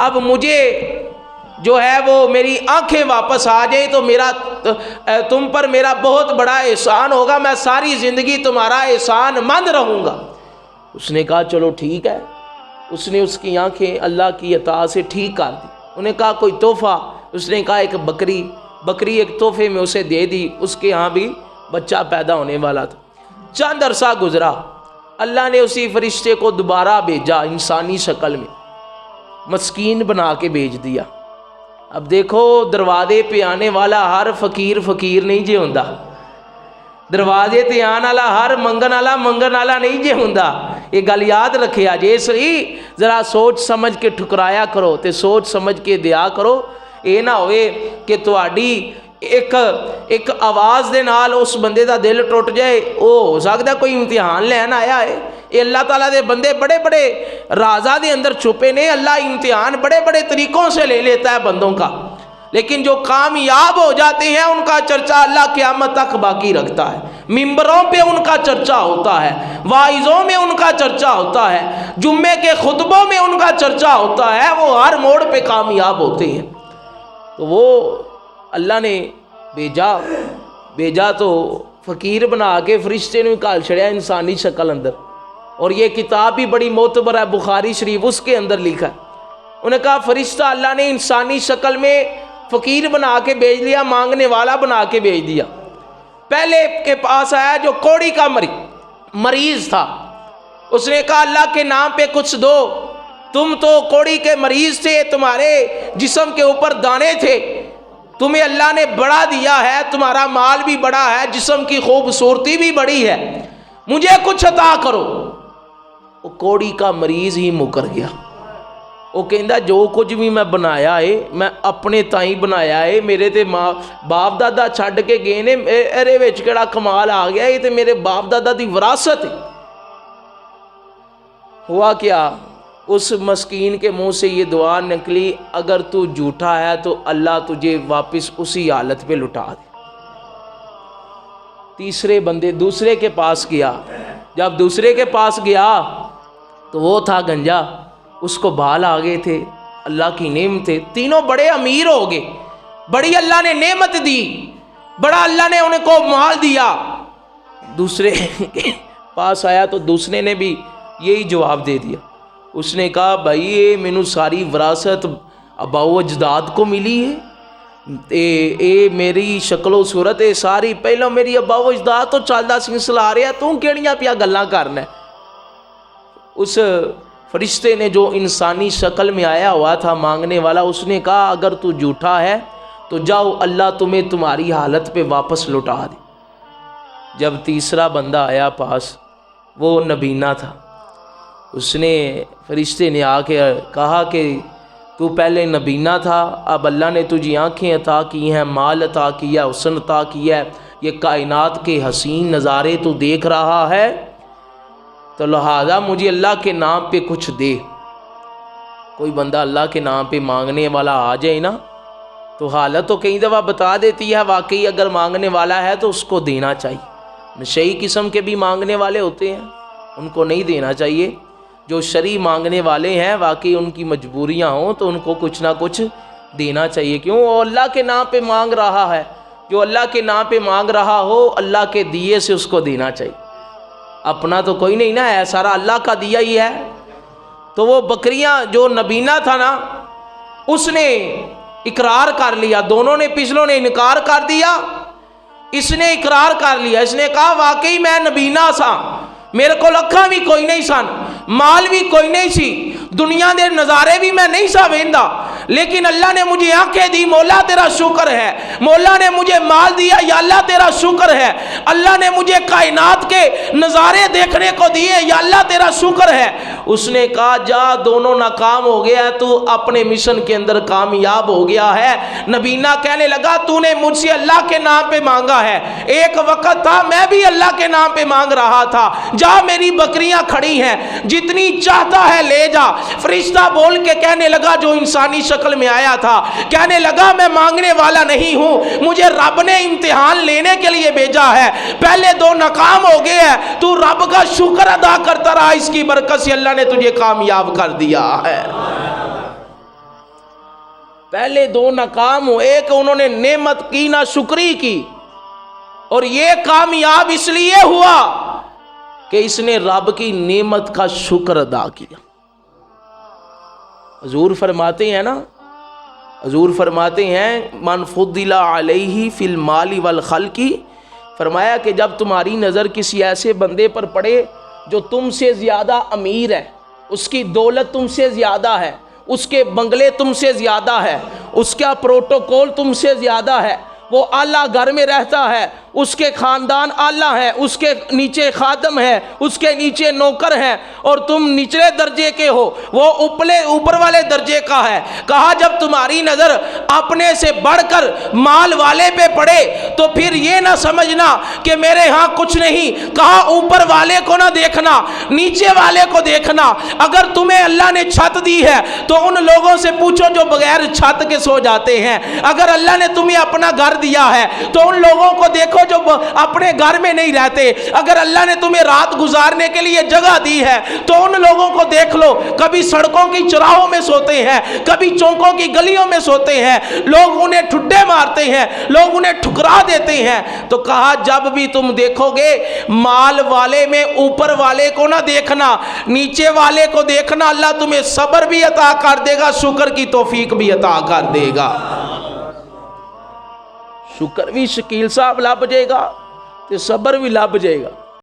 اب مجھے جو ہے وہ میری آنکھیں واپس آ جائیں تو میرا تم پر میرا بہت بڑا احسان ہوگا، میں ساری زندگی تمہارا احسان مند رہوں گا۔ اس نے کہا چلو ٹھیک ہے۔ اس نے اس کی آنکھیں اللہ کی عطا سے ٹھیک کر دی۔ انہوں نے کہا کوئی تحفہ؟ اس نے کہا ایک بکری ایک تحفے میں اسے دے دی، اس کے ہاں بھی بچہ پیدا ہونے والا تھا۔ چند عرصہ گزرا، اللہ نے اسی فرشتے کو دوبارہ بھیجا انسانی شکل میں، مسکین بنا کے بھیج دیا۔ اب دیکھو دروازے پہ آنے والا ہر فقیر نہیں جے ہوندا، دروازے تے آن والا ہر منگن والا نہیں جے ہوندا، یہ گل یاد رکھیا جے۔ اس لیے ذرا سوچ سمجھ کے ٹھکرایا کرو تے سوچ سمجھ کے دیا کرو، یہ نہ ہوئے کہ تہاڈی ایک آواز دے نال اس بندے دا دل ٹوٹ جائے۔ او ہو سکدا کوئی امتحان لین آیا ہے۔ یہ اللہ تعالیٰ دے بندے بڑے بڑے رازاں دے اندر چھپے نے، اللہ امتحان بڑے بڑے طریقوں سے لے لیتا ہے بندوں کا، لیکن جو کامیاب ہو جاتے ہیں ان کا چرچہ اللہ قیامت تک باقی رکھتا ہے۔ ممبروں پہ ان کا چرچہ ہوتا ہے، واعظوں میں ان کا چرچہ ہوتا ہے، جمعے کے خطبوں میں ان کا چرچہ ہوتا ہے، وہ ہر موڑ پہ کامیاب ہوتے ہیں۔ تو وہ اللہ نے بھیجا تو فقیر بنا کے فرشتے نے گھال چھڑیا انسانی شکل اندر، اور یہ کتاب بھی بڑی معتبر ہے بخاری شریف، اس کے اندر لکھا ہے۔ انہوں نے کہا فرشتہ اللہ نے انسانی شکل میں فقیر بنا کے بھیج لیا، مانگنے والا بنا کے بھیج دیا۔ پہلے کے پاس آیا جو کوڑی کا مریض تھا، اس نے کہا اللہ کے نام پہ کچھ دو، تم تو کوڑی کے مریض تھے، تمہارے جسم کے اوپر دانے تھے، تمہیں اللہ نے بڑا دیا ہے، تمہارا مال بھی بڑا ہے، جسم کی خوبصورتی بھی بڑی ہے، مجھے کچھ عطا کرو۔ وہ کوڑی کا مریض ہی مکر گیا۔ وہ کہندا جو کچھ بھی میں بنایا ہے میں اپنے تائیں بنایا ہے، میرے تے باپ دادا چھڈ کے گئے نے، میرے وچ کیڑا کمال آ گیا، یہ تے میرے باپ دادا دی وراثت ہے۔ ہوا کیا، اس مسکین کے منہ سے یہ دعا نکلی، اگر تو جھوٹا ہے تو اللہ تجھے واپس اسی حالت پہ لٹا دے۔ تیسرے بندے دوسرے کے پاس گیا، جب دوسرے کے پاس گیا تو وہ تھا گنجا، اس کو بال آ گئے تھے، اللہ کی نعمت تھے، تینوں بڑے امیر ہو گئے، بڑی اللہ نے نعمت دی، بڑا اللہ نے ان کو مال دیا۔ دوسرے کے پاس آیا تو دوسرے نے بھی یہی جواب دے دیا۔ اس نے کہا بھائی یہ مینوں ساری وراثت ابا و اجداد کو ملی ہے، اے میری شکل و صورت ہے ساری پہلو میری ابا و اجداد تو چلدا سلسلہ آ رہا، تو کیڑیاں پیا گلاں کرنا ہے۔ اس فرشتے نے جو انسانی شکل میں آیا ہوا تھا مانگنے والا، اس نے کہا اگر تو جھوٹا ہے تو جاؤ اللہ تمہیں تمہاری حالت پہ واپس لوٹا دے۔ جب تیسرا بندہ آیا پاس، وہ نبینا تھا، اس نے فرشتے نے آ کے کہا کہ تو پہلے نبینا تھا، اب اللہ نے تجھے آنکھیں عطا کی ہیں، مال عطا کیا، حسن عطا کیا ہے، یہ کائنات کے حسین نظارے تو دیکھ رہا ہے، تو لہذا مجھے اللہ کے نام پہ کچھ دے۔ کوئی بندہ اللہ کے نام پہ مانگنے والا آ جائے نا تو حالت تو کئی دفعہ بتا دیتی ہے، واقعی اگر مانگنے والا ہے تو اس کو دینا چاہیے۔ نشئی قسم کے بھی مانگنے والے ہوتے ہیں، ان کو نہیں دینا چاہیے۔ جو شرعی مانگنے والے ہیں واقعی ان کی مجبوریاں ہوں تو ان کو کچھ نہ کچھ دینا چاہیے، کیوں وہ اللہ کے نام پہ مانگ رہا ہے، جو اللہ کے نام پہ مانگ رہا ہو اللہ کے دیے سے اس کو دینا چاہیے، اپنا تو کوئی نہیں نا ہے، سارا اللہ کا دیا ہی ہے۔ تو وہ بکریاں جو نبینا تھا نا، اس نے اقرار کر لیا، دونوں نے پچھلوں نے انکار کر دیا، اس نے اقرار کر لیا، اس نے کہا واقعی میں نبینا سا، میرے کو اکھاں بھی کوئی نہیں سن، مال بھی کوئی نہیں سی، دنیا دے نظارے بھی میں نہیں سا ویندا، لیکن اللہ نے مجھے آنکھیں دی، مولا تیرا شکر ہے، مولا نے مجھے مال دیا، یا اللہ تیرا شکر ہے، اللہ نے مجھے کائنات کے نظارے دیکھنے کو دیے، یا اللہ تیرا شکر ہے۔ اس نے کہا جا دونوں ناکام ہو گیا ہے، تو اپنے مشن کے اندر کامیاب ہو گیا ہے۔ نبینا کہنے لگا تو نے مجھ سے اللہ کے نام پہ مانگا ہے، ایک وقت تھا میں بھی اللہ کے نام پہ مانگ رہا تھا، جا میری بکریاں کھڑی ہیں، جتنی چاہتا ہے لے جا۔ فرشتہ بول کے کہنے لگا جو انسانی شکل میں آیا تھا، کہنے لگا میں مانگنے والا نہیں ہوں، مجھے رب نے امتحان لینے کے لیے بھیجا ہے، پہلے دو ناکام ہو گئے ہیں، تو رب کا شکر ادا کرتا رہا، اس کی برکت سے اللہ نے تجھے کامیاب کر دیا ہے۔ پہلے دو ناکام ہو، ایک انہوں نے نعمت کی نہ شکری کی، اور یہ کامیاب اس لیے ہوا کہ اس نے رب کی نعمت کا شکر ادا کیا۔ حضور فرماتے ہیں نا، حضور فرماتے ہیں من فضل علیہ فی المال والخلق، فرمایا کہ جب تمہاری نظر کسی ایسے بندے پر پڑے جو تم سے زیادہ امیر ہے، اس کی دولت تم سے زیادہ ہے، اس کے بنگلے تم سے زیادہ ہے، اس کا پروٹوکول تم سے زیادہ ہے، وہ اعلیٰ گھر میں رہتا ہے، اس کے خاندان اعلیٰ ہے، اس کے نیچے خادم ہے، اس کے نیچے نوکر ہیں، اور تم نچلے درجے کے ہو، وہ اوپر والے درجے کا ہے۔ کہا جب تمہاری نظر اپنے سے بڑھ کر مال والے پہ پڑے تو پھر یہ نہ سمجھنا کہ میرے ہاں کچھ نہیں، کہا اوپر والے کو نہ دیکھنا، نیچے والے کو دیکھنا۔ اگر تمہیں اللہ نے چھت دی ہے تو ان لوگوں سے پوچھو جو بغیر چھت کے سو جاتے ہیں۔ اگر اللہ نے تمہیں اپنا گھر دیا ہے تو ان لوگوں کو دیکھو جو اپنے گھر میں نہیں رہتے۔ اگر اللہ نے تمہیں رات گزارنے کے لیے جگہ دی ہے تو ان لوگوں کو دیکھ لو، کبھی سڑکوں کی چراہوں میں سوتے ہیں، کبھی چوکوں کی گلیوں میں سوتے ہیں، لوگ انہیں ٹھڈے مارتے ہیں، لوگ انہیں ٹھکرا دیتے ہیں۔ تو کہا جب بھی تم دیکھو گے مال والے میں اوپر والے کو نہ دیکھنا، نیچے والے کو دیکھنا، اللہ تمہیں صبر بھی عطا کر دے گا، شکر کی توفیق بھی عطا کر دے گا۔ شکر بھی شکیل صاحب لب جائے گا تے صبر بھی لب جائے گا۔